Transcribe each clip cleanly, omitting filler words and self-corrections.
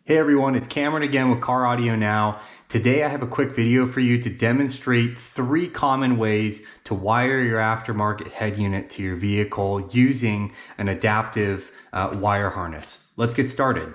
Hey everyone, it's Cameron again with Car Audio Now. Today I have a quick video for you to demonstrate 3 common ways to wire your aftermarket head unit to your vehicle using an adaptive wire harness. Let's get started.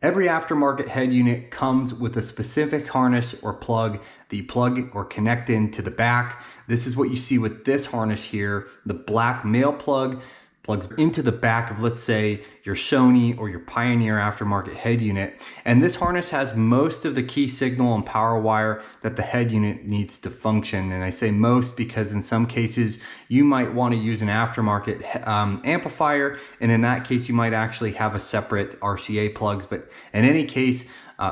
Every aftermarket head unit comes with a specific harness or plug that you plug or connect into the back. This is what you see with this harness here. The black male plug plugs into the back of, let's say, your Sony or your Pioneer aftermarket head unit. And this harness has most of the key signal and power wire that the head unit needs to function. And I say most because in some cases you might want to use an aftermarket amplifier, and in that case you might actually have a separate RCA plugs. But in any case,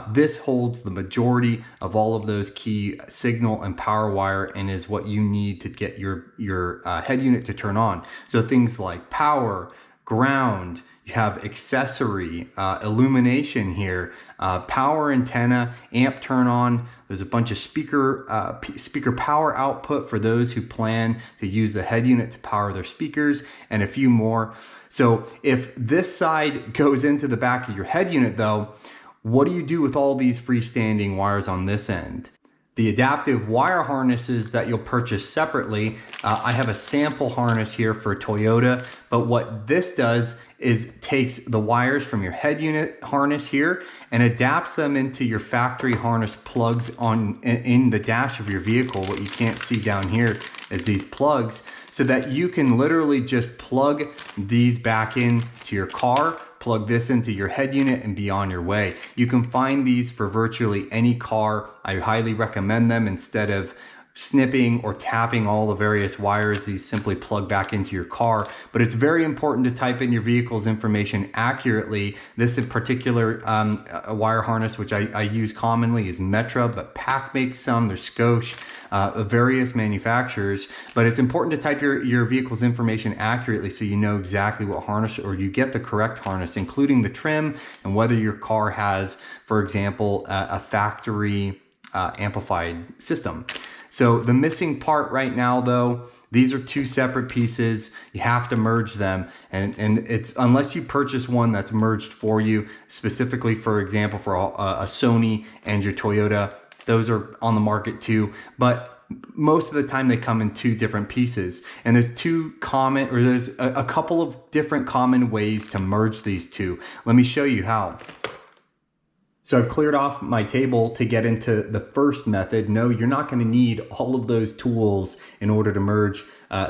this holds the majority of all of those key signal and power wire and is what you need to get your head unit to turn on. So things like power, ground, you have accessory, illumination here, power antenna, amp turn on. There's a bunch of speaker power output for those who plan to use the head unit to power their speakers, and a few more. So if this side goes into the back of your head unit though, what do you do with all these freestanding wires on this end? The adaptive wire harnesses that you'll purchase separately, I have a sample harness here for Toyota, but what this does is takes the wires from your head unit harness here and adapts them into your factory harness plugs in the dash of your vehicle. What you can't see down here is these plugs, so that you can literally just plug these back in to your car, plug this into your head unit, and be on your way. You can find these for virtually any car. I highly recommend them. Instead of snipping or tapping all the various wires, these simply plug back into your car. But it's very important to type in your vehicle's information accurately. This in particular wire harness, which I use commonly, is Metra, but PAC makes some, there's Scosche, various manufacturers. But it's important to type your vehicle's information accurately so you know exactly what harness, or you get the correct harness, including the trim and whether your car has, for example, a factory amplified system. So the missing part right now though, these are 2 separate pieces. You have to merge them, and it's, unless you purchase one that's merged for you, specifically for example for a Sony and your Toyota, those are on the market too, but most of the time they come in 2 different pieces. And there's a couple of different common ways to merge these 2. Let me show you how. So I've cleared off my table to get into the first method. No, you're not going to need all of those tools in order to merge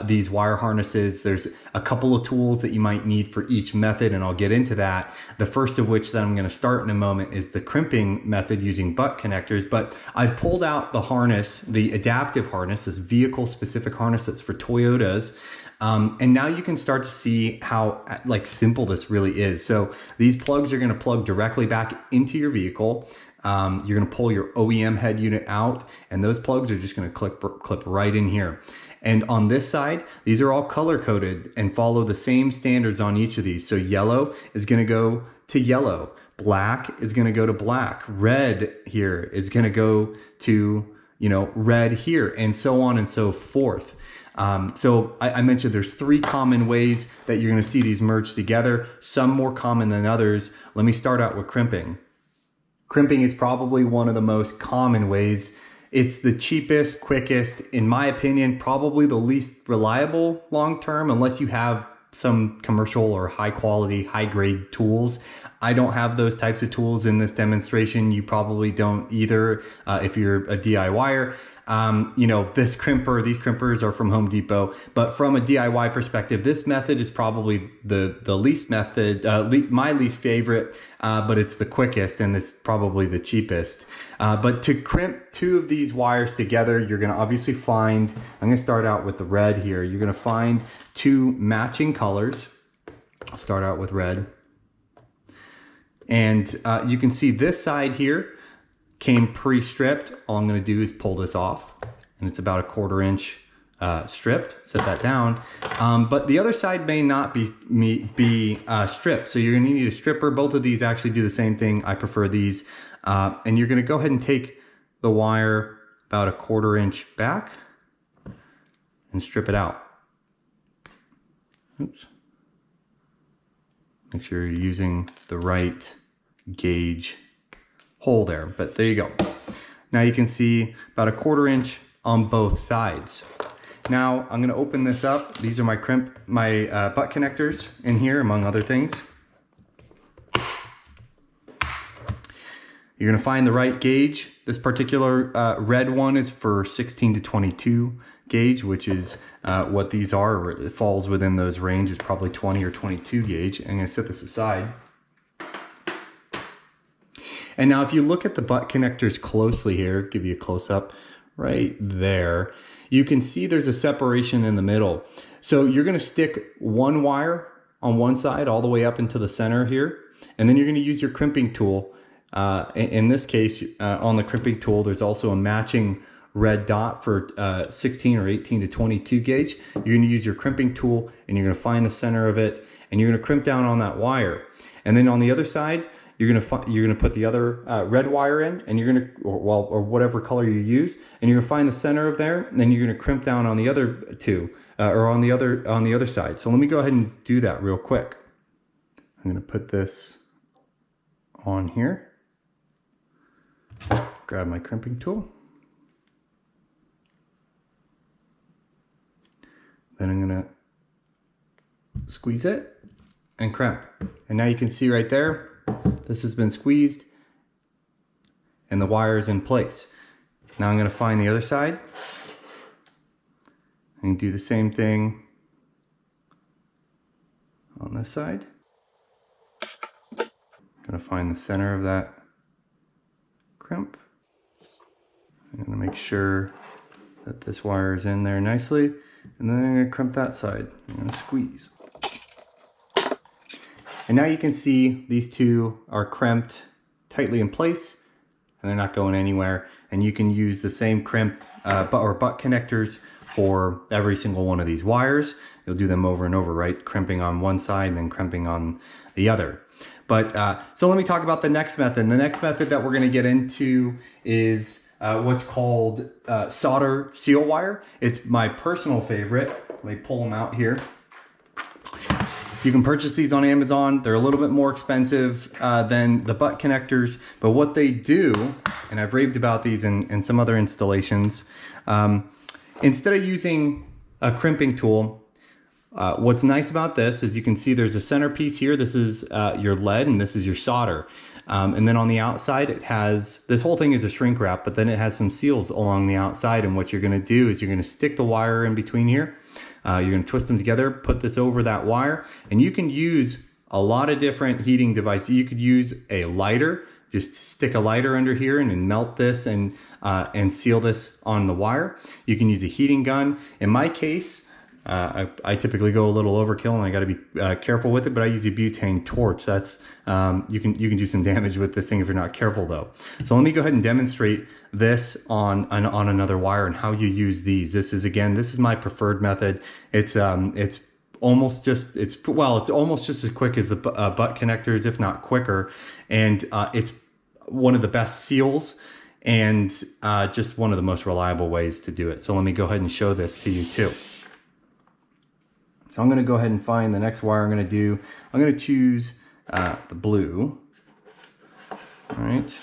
these wire harnesses. There's a couple of tools that you might need for each method, and I'll get into that. The first of which that I'm going to start in a moment is the crimping method using butt connectors. But I've pulled out the harness, the adaptive harness, this vehicle specific harness that's for Toyotas. And now you can start to see how simple this really is. So these plugs are going to plug directly back into your vehicle. You're going to pull your OEM head unit out, and those plugs are just going to clip right in here. And on this side, these are all color coded and follow the same standards on each of these. So yellow is going to go to yellow. Black is going to go to black. Red here is going to go to, red here, and so on and so forth. So I mentioned there's 3 common ways that you're going to see these merged together, some more common than others. Let me start out with crimping. Crimping is probably one of the most common ways. It's the cheapest, quickest, in my opinion, probably the least reliable long-term, unless you have some commercial or high quality, high grade tools. I don't have those types of tools in this demonstration. You probably don't either if you're a DIYer. These crimpers are from Home Depot, but from a DIY perspective, this method is probably the least method, my least favorite, but it's the quickest and it's probably the cheapest. But to crimp 2 of these wires together, you're going to obviously find, I'm going to start out with the red here. You're going to find 2 matching colors. I'll start out with red. And you can see this side here came pre-stripped. All I'm going to do is pull this off, and it's about a 1/4 inch stripped. Set that down. But the other side may not be stripped, so you're going to need a stripper. Both of these actually do the same thing. I prefer these. And you're going to go ahead and take the wire about a 1/4 inch back and strip it out. Oops. Make sure you're using the right gauge hole there, but there you go. Now you can see about a 1/4 inch on both sides. Now I'm going to open this up. These are my butt connectors in here, among other things. You're going to find the right gauge. This particular red one is for 16 to 22 gauge, which is what these are, or it falls within those ranges, probably 20 or 22 gauge. I'm going to set this aside. And now if you look at the butt connectors closely here, give you a close up right there, you can see there's a separation in the middle. So you're going to stick one wire on one side all the way up into the center here, and then you're going to use your crimping tool. In this case, on the crimping tool, there's also a matching red dot for 16 or 18 to 22 gauge. You're going to use your crimping tool, and you're going to find the center of it, and you're going to crimp down on that wire. And then on the other side, you're going to put the other red wire in, and you're going to, or whatever color you use, and you're going to find the center of there, and then you're going to crimp down on the other two, or on the other side. So let me go ahead and do that real quick. I'm going to put this on here. Grab my crimping tool. Then I'm going to squeeze it and crimp. And now you can see right there, this has been squeezed and the wire is in place. Now I'm going to find the other side and do the same thing on this side. I'm going to find the center of that crimp. I'm going to make sure that this wire is in there nicely, and then I'm going to crimp that side. I'm going to squeeze. And now you can see these two are crimped tightly in place, and they're not going anywhere. And you can use the same crimp butt connectors for every single one of these wires. You'll do them over and over, right? Crimping on one side and then crimping on the other. But so let me talk about the next method. The next method that we're going to get into is what's called solder seal wire. It's my personal favorite. Let me pull them out here. You can purchase these on Amazon. They're a little bit more expensive than the butt connectors, but what they do, and I've raved about these in some other installations, instead of using a crimping tool, what's nice about this is you can see there's a centerpiece here. This is your lead and this is your solder. And then on the outside, it has, this whole thing is a shrink wrap, but then it has some seals along the outside. And what you're going to do is you're going to stick the wire in between here. You're going to twist them together, put this over that wire, and you can use a lot of different heating devices. You could use a lighter, just stick a lighter under here and melt this and seal this on the wire. You can use a heating gun. In my case, I typically go a little overkill, and I got to be careful with it, but I use a butane torch. That's you can do some damage with this thing if you're not careful though. So let me go ahead and demonstrate this on another wire and how you use these. This is my preferred method. It's almost just as quick as the butt connectors, if not quicker, and it's one of the best seals and just one of the most reliable ways to do it. So let me go ahead and show this to you too. So I'm going to go ahead and find the next wire I'm going to do. I'm going to choose the blue. All right.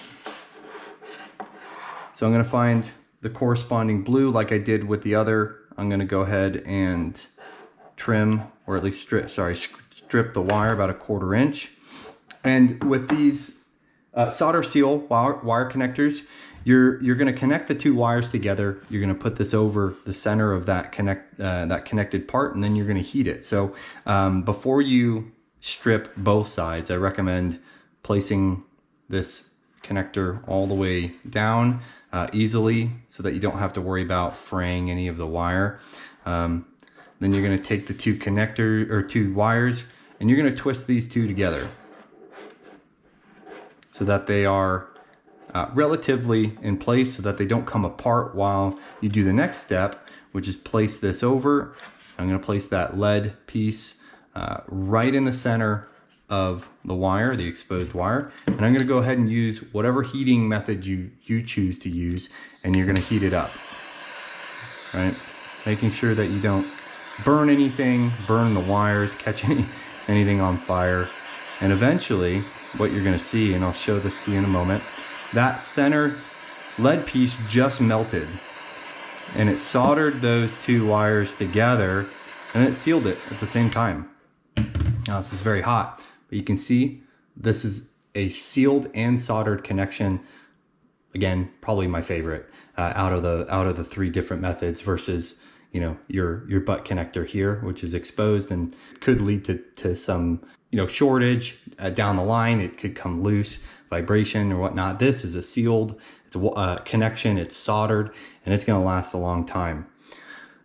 So I'm going to find the corresponding blue like I did with the other. I'm going to go ahead and trim, or at least strip the wire about a 1/4 inch. And with these solder seal wire connectors, you're going to connect the two wires together. You're going to put this over the center of that connected part, and then you're going to heat it. So before you strip both sides, I recommend placing this connector all the way down easily so that you don't have to worry about fraying any of the wire. Then you're going to take the two wires, and you're going to twist these two together so that they are relatively in place, so that they don't come apart while you do the next step, which is place this over. I'm going to place that lead piece right in the center of the wire, the exposed wire, and I'm going to go ahead and use whatever heating method you choose to use, and you're going to heat it up, right? Making sure that you don't burn anything, burn the wires, catch anything on fire. And eventually, what you're gonna see, and I'll show this to you in a moment, that center lead piece just melted. And it soldered those two wires together, and it sealed it at the same time. Now this is very hot, but you can see this is a sealed and soldered connection. Again, probably my favorite out of the three different methods versus, you know, your butt connector here, which is exposed and could lead to some, you know, shortage down the line. It could come loose, vibration or whatnot. This is a sealed, it's a connection, it's soldered, and it's going to last a long time.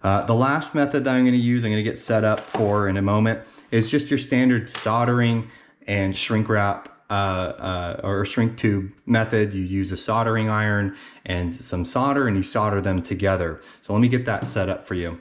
The last method that I'm going to use, I'm going to get set up for in a moment, is just your standard soldering and shrink wrap or shrink tube method. You use a soldering iron and some solder, and you solder them together. So let me get that set up for you.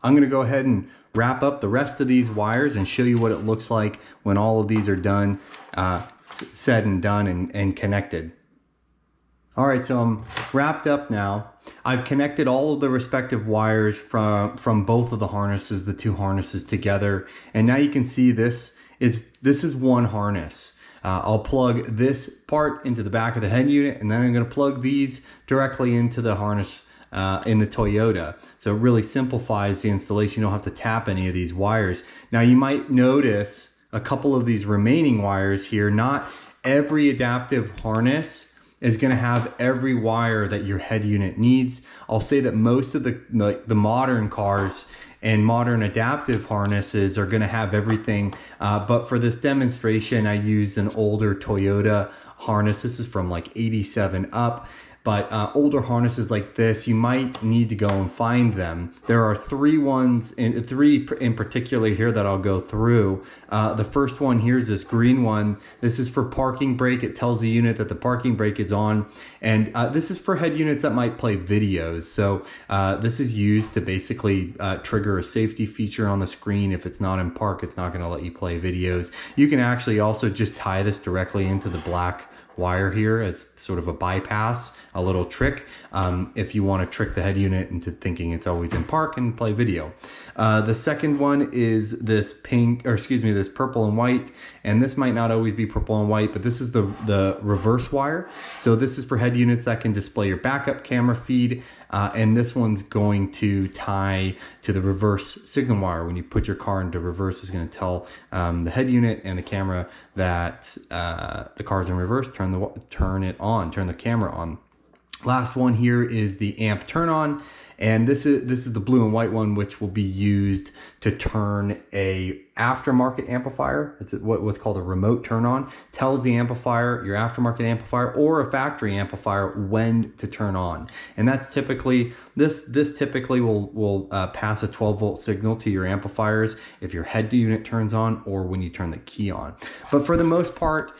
I'm gonna go ahead and wrap up the rest of these wires and show you what it looks like when all of these are done, said and done and connected. All right, so I'm wrapped up now. I've connected all of the respective wires from both of the harnesses, the two harnesses together. And now you can see this is one harness. I'll plug this part into the back of the head unit, and then I'm gonna plug these directly into the harness in the Toyota. So it really simplifies the installation. You don't have to tap any of these wires. Now you might notice a couple of these remaining wires here. Not every adaptive harness is going to have every wire that your head unit needs. I'll say that most of the modern cars and modern adaptive harnesses are going to have everything, but for this demonstration I used an older Toyota harness. This is from like 87 up. But older harnesses like this, you might need to go and find them. There are three in particular here that I'll go through. The first one here is this green one. This is for parking brake. It tells the unit that the parking brake is on. And this is for head units that might play videos. So this is used to basically trigger a safety feature on the screen. If it's not in park, it's not gonna let you play videos. You can actually also just tie this directly into the black wire here as sort of a bypass, a little trick, if you want to trick the head unit into thinking it's always in park and play video. The second one is this this purple and white, and this might not always be purple and white, but this is the reverse wire. So this is for head units that can display your backup camera feed, and this one's going to tie to the reverse signal wire. When you put your car into reverse, it's going to tell the head unit and the camera that the car's in reverse. Turn the camera on. Last one here is the amp turn on, and this is the blue and white one, which will be used to turn a aftermarket amplifier. It's what's called a remote turn on. Tells the amplifier, your aftermarket amplifier or a factory amplifier, when to turn on. And that's typically this typically will pass a 12-volt signal to your amplifiers if your head unit turns on or when you turn the key on. But for the most part,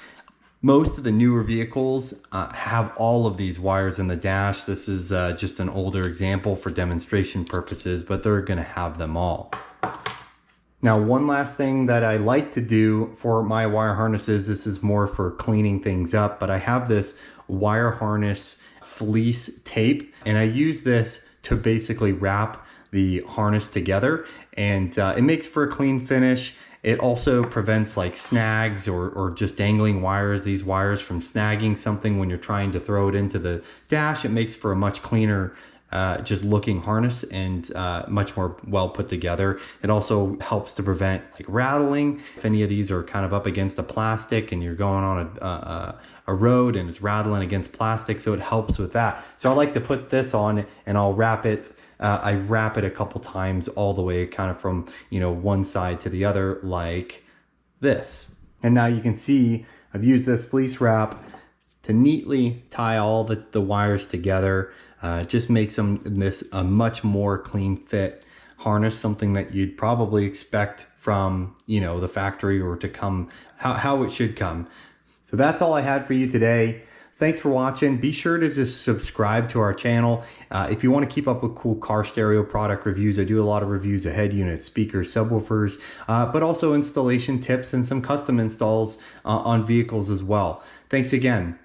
most of the newer vehicles have all of these wires in the dash. This is just an older example for demonstration purposes, but they're going to have them all. Now, one last thing that I like to do for my wire harnesses, this is more for cleaning things up, but I have this wire harness fleece tape, and I use this to basically wrap the harness together, and it makes for a clean finish. It also prevents like snags or just dangling wires, these wires from snagging something when you're trying to throw it into the dash. It makes for a much cleaner just looking harness and much more well put together. It also helps to prevent like rattling. If any of these are kind of up against a plastic and you're going on a road and it's rattling against plastic, so it helps with that. So I like to put this on and I'll wrap it. I wrap it a couple times all the way kind of from, one side to the other like this. And now you can see I've used this fleece wrap to neatly tie all the wires together. It just makes this a much more clean fit harness, something that you'd probably expect from, the factory or to come how it should come. So that's all I had for you today. Thanks for watching. Be sure to just subscribe to our channel. If you want to keep up with cool car stereo product reviews, I do a lot of reviews of head units, speakers, subwoofers, but also installation tips and some custom installs on vehicles as well. Thanks again.